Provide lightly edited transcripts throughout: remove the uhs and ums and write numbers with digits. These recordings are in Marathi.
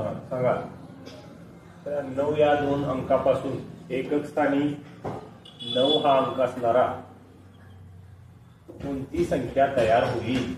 सांगा. तर 9 या दोन अंकापासून एकक स्थानी 9 हा अंक असणारा कोणती संख्या तयार होईल?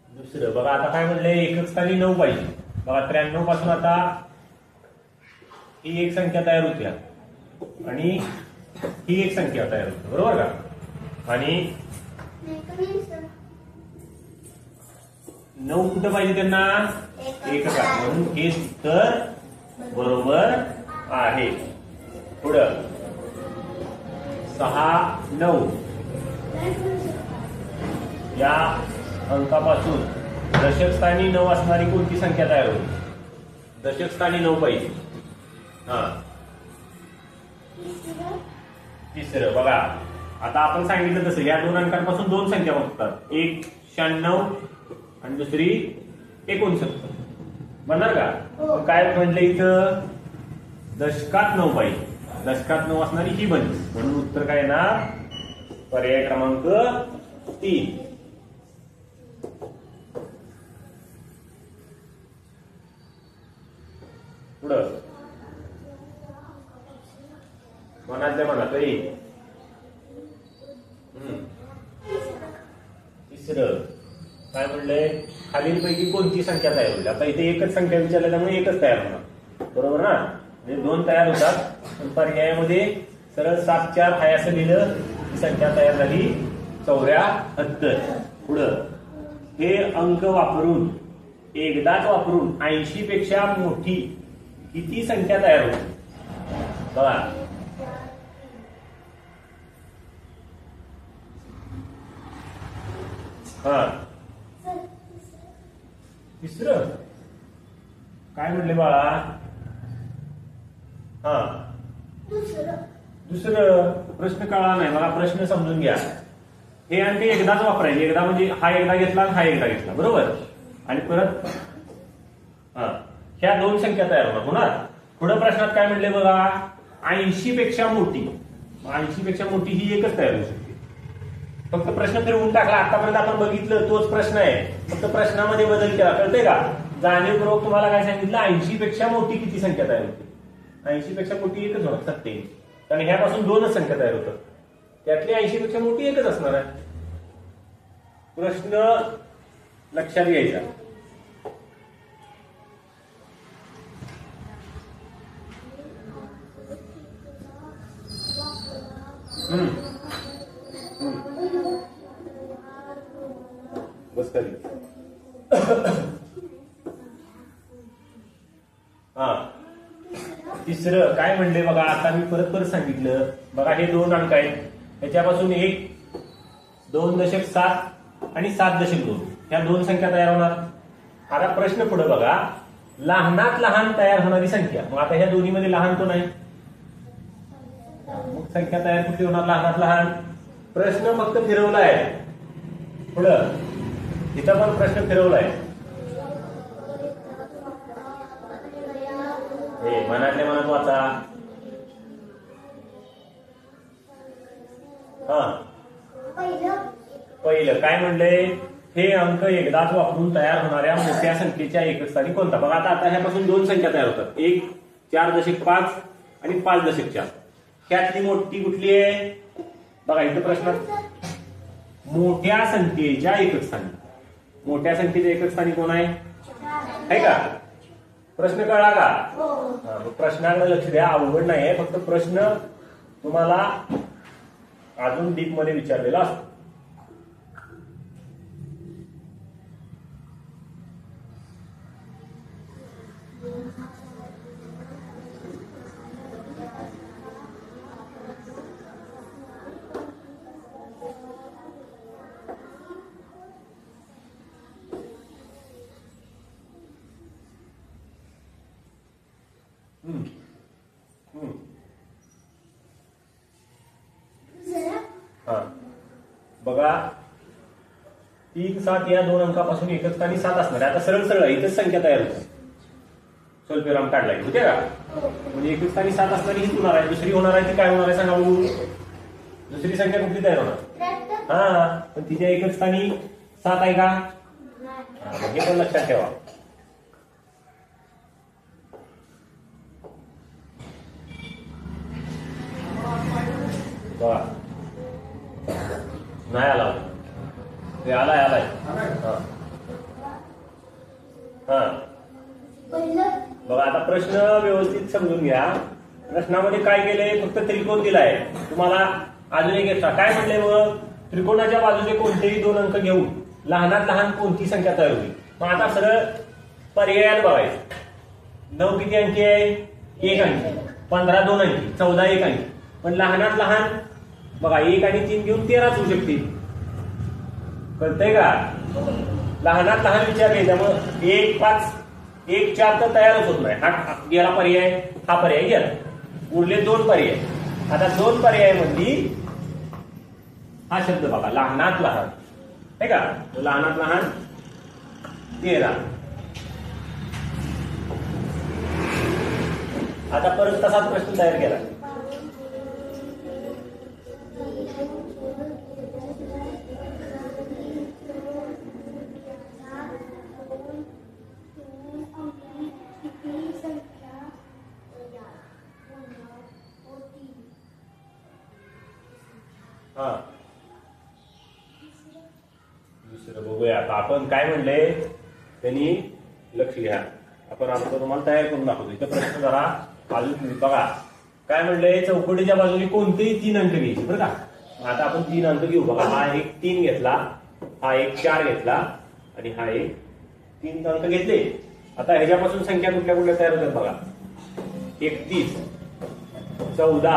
दुसरं बघा, आता काय म्हणलंय, एकक स्थानी 9 पाहिजे. बघा 93 पासून आता ही एक संख्या तयार होत्या आणि ही एक संख्या तयार होते, बरोबर का? आणि 9 कुठं पाहिजे त्यांना? एककात, म्हणून हे उत्तर बरोबर आहे. पुढं 6, 9 या अंकापासून दशक स्थानी 9 असणारी कोणती संख्या तयार होईल? दशक स्थानी 9 पाहिजे. तिसरं बघा, आता आपण सांगितलं तसं या दोन अंकांपासून दोन संख्या बघतात, एक 96 आणि दुसरी 69. म्हणणार का? काय म्हटलं इथं? दशकात 9 पाहिजे. दशकात 9 असणारी ही बनली, म्हणून उत्तर काय येणार? पर्याय क्रमांक 3. पुढं म्हणायचं म्हणा तरी तिसरं काय म्हणलंय? खालीलपैकी कोणती संख्या तयार होईल? आता इथे एकच संख्या विचारल्या त्यामुळे एकच तयार होणार, बरोबर ना? म्हणजे 2 तयार होतात, पण पर्यायामध्ये सरळ 7, 4 हाय असं लिहिलं, ही संख्या तयार झाली 74. पुढं हे अंक वापरून एकदाच वापरून 80 पेक्षा मोठी किती संख्या तयार होते? बघा, तिसरं काय म्हणले बाळा? दुसरं प्रश्न कळला नाही मला, प्रश्न समजून घ्या. हे आणि ते एकदाच वापरायचे. एकदा म्हणजे हा एकदा घेतला आणि हा एकदा घेतला, बरोबर? आणि परत ह्या 2 संख्या तयार होणार. पुढे प्रश्नात काय म्हणले बघा? 80 पेक्षा मोठी. 80 पेक्षा मोठी ही एकच तयार होऊ शकते. फक्त प्रश्न फिरवून टाकला. आतापर्यंत आपण बघितलं तोच प्रश्न आहे, फक्त प्रश्नामध्ये बदल केला. कळतंय का? जाणीवपूर्वक तुम्हाला काय सांगितलं? 80 पेक्षा मोठी किती संख्या तयार होते? 80 पेक्षा मोठी एकच होणार, 87. कारण ह्यापासून 2च संख्या तयार होतात, त्यातली 80 पेक्षा मोठी एकच असणार आहे. प्रश्न लक्षात घ्यायचा. बस करी. तिसरं काय म्हणले बघा? आता मी परत सांगितलं बघा, हे 2 अंक आहेत, त्याच्यापासून 1, 2.7 आणि 7.2 ह्या 2 संख्या तयार होणार. आता प्रश्न पुढे बघा, लहानात लहान तयार होणारी संख्या. मग आता ह्या दोन्हीमध्ये लहान कोण आहे? मग संख्या तयार कुठली होणार? लहानात लहान. प्रश्न फक्त फिरवला आहे. पुढं इथं पण प्रश्न फिरवलाय. हे मनातल्या मनात वाचा. पहिलं काय म्हणलंय? हे अंक एकदाच वापरून तयार होणाऱ्या मोठ्या संख्येच्या एकक स्थानी कोणता? बघा, आता ह्यापासून 2 संख्या तयार होतात, एक 4.5 आणि 5.4. ह्यातली मोठी कुठली आहे? बघा इथं प्रश्नात मोठ्या संख्येच्या एकक स्थानी. मोठ्या संख्येच्या एकक स्थानी कोण आहे का? प्रश्न कळला का? प्रश्नाकडे लक्ष द्या, अवघड नाही आहे, फक्त प्रश्न तुम्हाला अजून डीप मध्ये विचारलेला असतो. बघा 3, 7 या 2 अंकापासून एकच स्थानी 7 असणार. आता सरळ सरळ इथंच संख्या तयार होते. स्वल्पविराम काढलाय, होते का? म्हणजे एकच स्थानी 7 असणारी हीच होणार आहे. दुसरी होणार आहे ती काय होणार आहे सांगा बघू? दुसरी संख्या कुठली तयार होणार? पण तिच्या एकच स्थानी 7 आहे का? हे पण लक्षात ठेवा. बघा नाही आला, आलाय आलाय. हा बघा आता प्रश्न व्यवस्थित समजून घ्या. प्रश्नामध्ये काय केलंय, फक्त त्रिकोण दिलाय तुम्हाला. अजून एक एक्स्ट्रा काय म्हणले, मग त्रिकोणाच्या बाजूचे कोणतेही 2 अंक घेऊन लहानात लहान कोणती संख्या तयार होईल. मग आता सरळ पर्यायात बघायचं. 9 किती अंकी आहे? 1 अंकी. 15 2 अंकी. 14 1 अंकी. पण लहानात लहान बघा 1 आणि 3 घेऊन 13 होऊ शकते. कळतंय का? लहानात लहान विचारले त्यामुळे 1 5 1 4 तर तयारच होत नाही. हा गेला पर्याय, हा पर्याय गेला. उरले 2 पर्याय. आता 2 पर्याय मध्ये हा शब्द बघा लहानात लहान आहे का? लहानात लहान 13. आता परत तसाच प्रश्न तयार केला. हा दुसरं बघूया. आता आपण काय म्हणले त्यांनी लक्ष घ्या. आपण आता तुम्हाला तयार करून दाखवतो. इथं प्रश्न जरा अजून बघा काय म्हणले, चौकटीच्या बाजूने कोणतेही 3 अंक घ्यायचे बरं का. आता आपण 3 अंक घेऊ. बघा हा एक 3 घेतला, हा एक 4 घेतला आणि हा एक 3 अंक घेतले. आता ह्याच्यापासून संख्या कुठल्या कुठल्या तयार होतात बघा. 31 14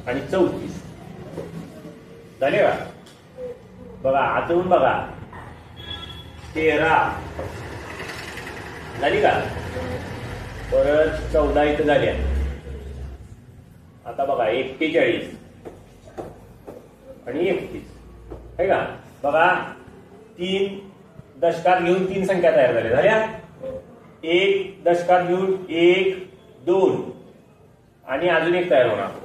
आणि 34 झाले का? बघा आतून बघा 13 झाली का? परत 14 इथं झाल्या. आता बघा 41 आणि 31 आहे का? बघा 3 दशकात घेऊन 3 संख्या तयार झाल्या. 1 दशकात घेऊन 1 2 आणि अजून एक तयार होणार.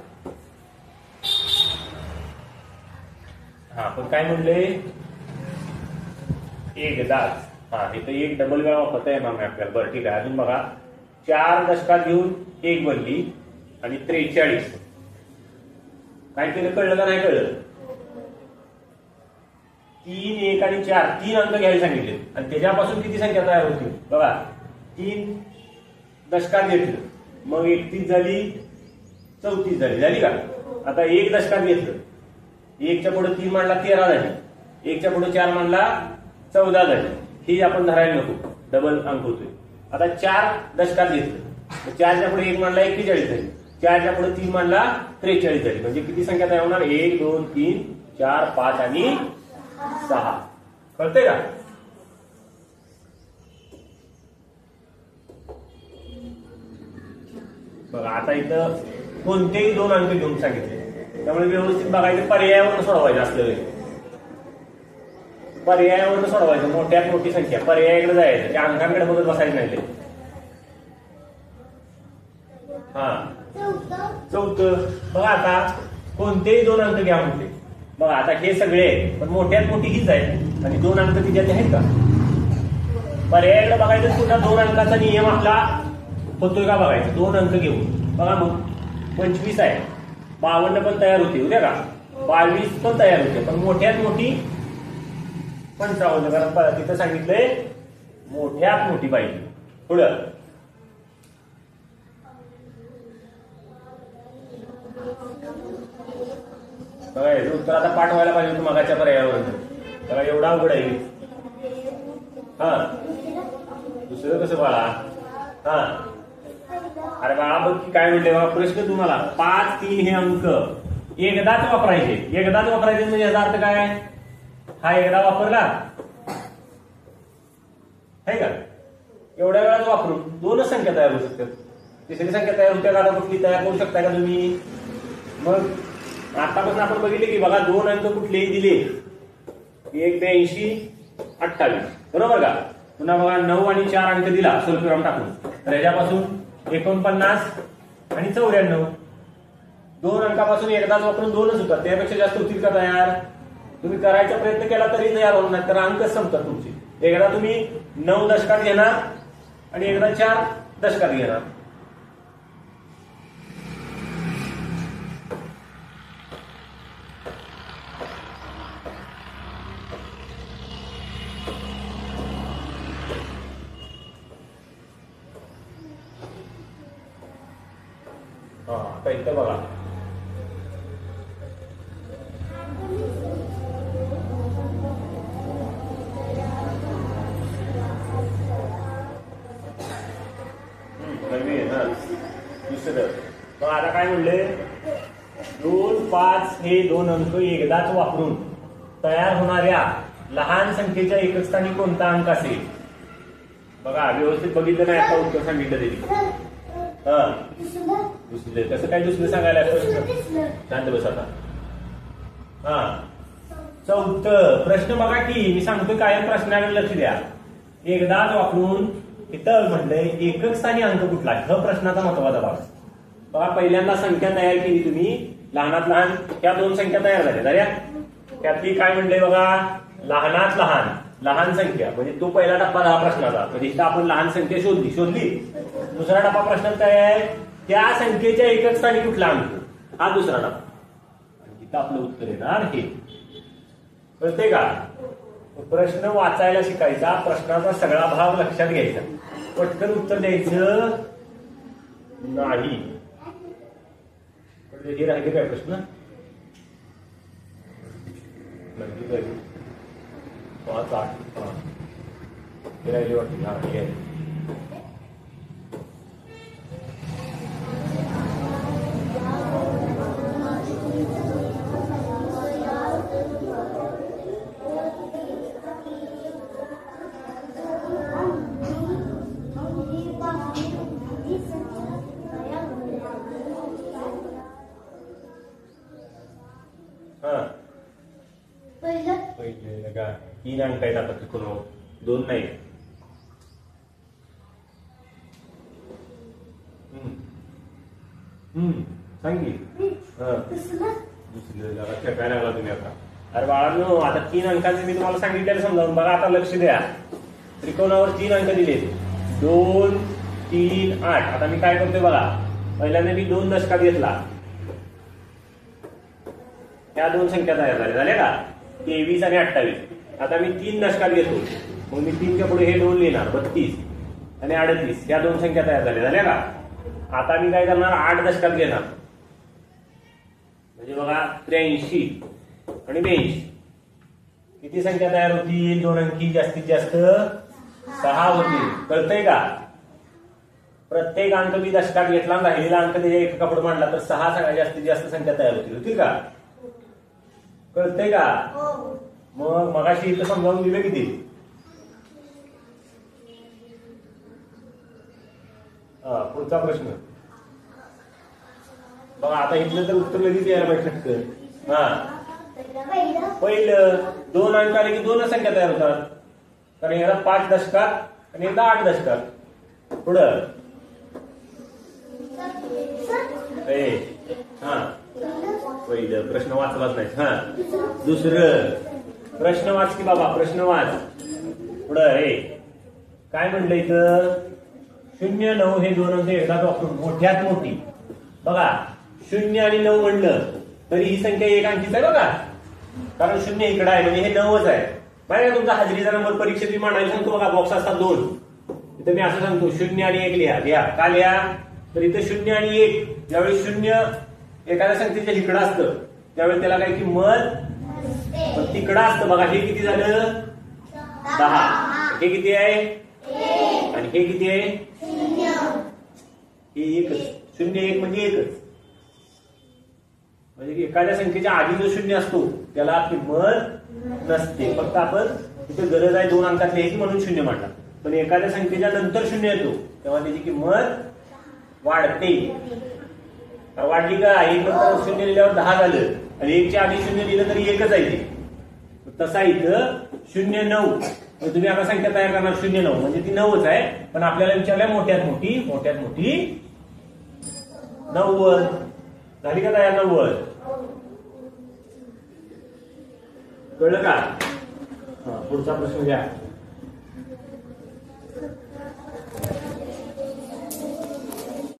हा पण काय म्हणले, एकदाच. हा इथं एक डबल वेळा वापरता येणार नाही आपल्याला. बरं ठीक आहे. अजून बघा 4 दशकात घेऊन 1 बनली आणि 43. काय केलं कळलं का नाही कळलं? 3 1 आणि 4 3 अंक घ्यायला सांगितले आणि त्याच्यापासून किती संख्या तयार होती बघा. 3 दशकात घेतलं मग 31 झाली, 34 झाली का? आता 1 दशकात घेतलं, 1च्या पुढे 3 मांडला 13 झाली, 1च्या पुढे 4 मांडला 14 झाली. ही आपण धरायला नको, डबल अंक होतोय. आता 4 दशकात घेतलं, 4च्या पुढे 1 मांडला 41 झाली, 4च्या पुढे 3 मांडला 43 झाली. म्हणजे किती संख्या तयार होणार? 1 2 3 4 5 आणि 6. कळतंय का? बघा आता इथं कोणतेही 2 अंक घेऊन सांगितले त्यामुळे व्यवस्थित बघायचं. पर्यायावरून सोडवायचं असलं, पर्यायावरून सोडवायचं. मोठ्यात मोठी संख्या पर्यायाकडे जायचं, त्या अंकांकडे बघत बसायचं नाही. हा चौथं बघा आता कोणतेही 2 अंक घ्या म्हणते. बघा आता हे सगळे पण मोठ्यात मोठी हीच आहे आणि 2 अंक तिच्यात आहेत का? पर्यायाकडे बघायचं. पुन्हा 2 अंकाचा नियम आपला होतोय का बघायचं. 2 अंक घेऊन बघा. मग 25 आहे, 52 पण तयार होते उद्या का, 22 पण तयार होते. पण मोठ्यात मोठी 55, कारण तिथं सांगितलंय मोठ्यात मोठी पाहिजे. पुढं बघा याचं उत्तर आता पाठ व्हायला पाहिजे होतं मगाच्या पर्यायावरून. बघा एवढा अवघड आहे. हा दुसरं कसं बाळा? हा अरे बाळा बघ की काय म्हणते बघा प्रश्न तुम्हाला. 5 3 हे अंक एकदाच वापरायचे. एकदाच वापरायचे म्हणजे याचा अर्थ काय? हा एकदा वापरला आहे का, एवढ्या वेळात वापरून 2च संख्या तयार होऊ शकतात. तिसरी संख्या तयार होत्या का? कुठली तयार करू शकता का तुम्ही? मग आतापासून आपण बघितले की बघा 2 अंक कुठलेही दिले, 81 28 बरोबर का. पुन्हा बघा 9 आणि 4 अंक दिला स्वल्पविराम टाकून, तर याच्यापासून 49 आणि 94. 2 अंकापासून एकदाच वापरून 2च होतात. त्यापेक्षा जास्त होतील का तयार? तुम्ही करायचा प्रयत्न केला तरी तयार होणार नाही, तर अंक संपतात तुमचे. एकदा तुम्ही 9 दशकात घेणार आणि एकदा 4 दशकात घेणार. आता इथं बघा, दुसरं. मग आता काय म्हणले, 2, 5 हे 2 अंक एकदाच वापरून तयार होणाऱ्या लहान संख्येच्या एकक स्थानी कोणता अंक असेल? बघा व्यवस्थित बघितलं नाही, आता उत्तर सांगितलं तरी. दुसरे कसं काय दुसरं सांगायला प्रश्न? शांत बस आता. चौथं प्रश्न बघा की मी सांगतो कायम प्रश्नाकडे लक्ष द्या. एकदाच वापरून इथं म्हणलंय एकक स्थानी अंक कुठला, हा प्रश्नाचा महत्वाचा भाग. बघा पहिल्यांदा संख्या तयार केली तुम्ही, लहानात लहान त्या 2 संख्या तयार झाल्या. त्यातली काय म्हणलंय बघा, लहानात लहान संख्या म्हणजे तो पहिला टप्पा झाला प्रश्नाचा. म्हणजे इथं आपण लहान संख्या शोधली. दुसरा टप्पा प्रश्नात काय आहे, त्या संख्येच्या एकक स्थानी कुठला अंक, हा दुसरा टप्पा. इथं आपलं उत्तर येणार हे. कळतंय का? प्रश्न वाचायला शिकायचा, प्रश्नाचा सगळा भाग लक्षात घ्यायचा, पटकन उत्तर द्यायचं नाही. हे राहिले काय प्रश्न? 5, 8 हे राहिले वाटते. पहिले का 3 अंक आहेत आता त्रिकोणावर, 2 नाही. सांगी दुसरी काय लागला तुम्ही आता. अरे बाळांनो, आता 3 अंकांचे मी तुम्हाला सांगितलेलं समजावून. बघा आता लक्ष द्या, त्रिकोणावर 3 अंक दिले, 2, 3, 8. आता मी काय करतोय बघा, पहिल्यांदा मी 2 दशकात घेतला, त्या 2 संख्या तयार झाल्या का, 23 आणि 28. आता मी 3 दशकात घेतो, मग मी 3च्या पुढे हे 2 लिहिणार, 32 आणि 38. या 2 संख्या तयार झाल्या का. आता मी काय करणार, 8 दशकात घेणार, म्हणजे बघा 83 आणि 82. किती संख्या तयार होतील? 2 अंकी जास्तीत जास्त 6 होतील. कळतंय का? प्रत्येक अंक मी दशकात घेतला, राहिलेला अंक त्याच्या एकापुढे मांडला तर 6 सगळ्यात जास्तीत जास्त संख्या तयार होतील का? कळतंय का? मग मगाशी इथं समजावून दिलं किती? पुढचा प्रश्न बघा. आता इथलं तर उत्तर लगेच यायला पाहिजे. पहिलं 2 अंक आले की 2 संख्या तयार होतात, कारण एकदा 5 दशकात आणि एकदा 8 दशकात. पुढं पहिलं प्रश्न वाचलाच नाही. दुसरं प्रश्न वाच की बाबा, प्रश्न वाच. पुढं काय म्हणलं इथं, 0, 9 हे 2 अंक एकदाच वापरून मोठ्यात मोठी. बघा 0 आणि 9 म्हणलं तरी ही संख्या 1 अंकीच आहे बघा, कारण 0 इकडे आहे म्हणजे हे 9च आहे. माहिती का तुमचा हजेरीचा नंबर परीक्षेत मी मांडायला सांगतो बघा, बॉक्स असतात 2. इथं मी असं सांगतो 0 आणि 1 लिहा. का लिहा? तर इथं 0 आणि 1 ज्यावेळी 0 एखाद्या संख्येच्या इकडं असतं त्यावेळी त्याला काही किंमत तिकडं असतं. बघा हे किती झालं, 10. हे किती आहे आणि हे किती आहे, हे 1च. 0, 1 म्हणजे 1च. म्हणजे एखाद्या संख्येच्या आधी जो 0 असतो त्याला किंमत नसते. फक्त आपण तिथे गरज आहे 2 अंकात लिहायची म्हणून 0 मांडला. पण एखाद्या संख्येच्या नंतर 0 येतो तेव्हा त्याची किंमत वाढते. वाढली का? 1 नंतर 0 लिहिल्यावर 10 झालं आणि 1च्या आधी 0 लिहिलं तरी 1च आहे ते. तसा इथं 0, 9 तुम्ही आता संख्या तयार करणार 0, 9 म्हणजे ती 9च आहे. पण आपल्याला विचारलंय मोठ्यात मोठी 90 झाली का तयार? 90 कळलं का? पुढचा प्रश्न घ्या.